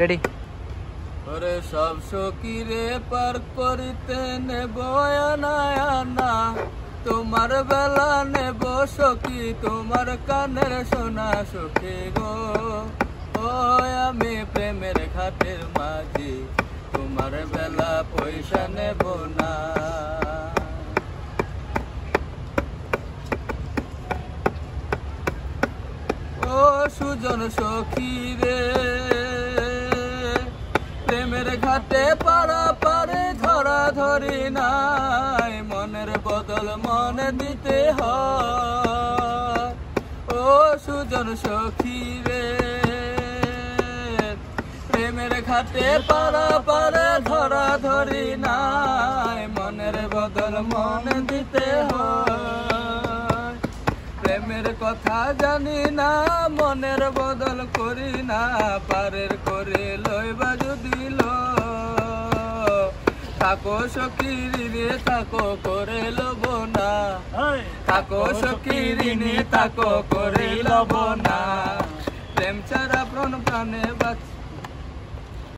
Ready. ওরে সব সখীরে পার করিতে নেব আনা আনা, তোমার বেলা নেব সখী তোমার কানের সোনা সখী গো। ও আমি প্রেমের ঘাটের মাঝি, তোমার বেলা পয়সা নেব না। ও সুজন সখী রে, প্রেমের ঘাটে পারা পারে ধরা ধরি নাই, মনের বদল মনে দিতে হয়। ও সুজন সখী রে, প্রেমের ঘাটে পারা পারে ধরা ধরি নাই, মনের বদল মনে দিতে হয়। প্রেমের কথা জানি না, মনের বদল করি না, পারের করে লইবা যদি থাকো সখী ঋণে থাকো করে লব না, থাকো সখী ঋণে থাকো করে লব না। প্রেম ছাড়া প্রাণ প্রাণে বাঁচি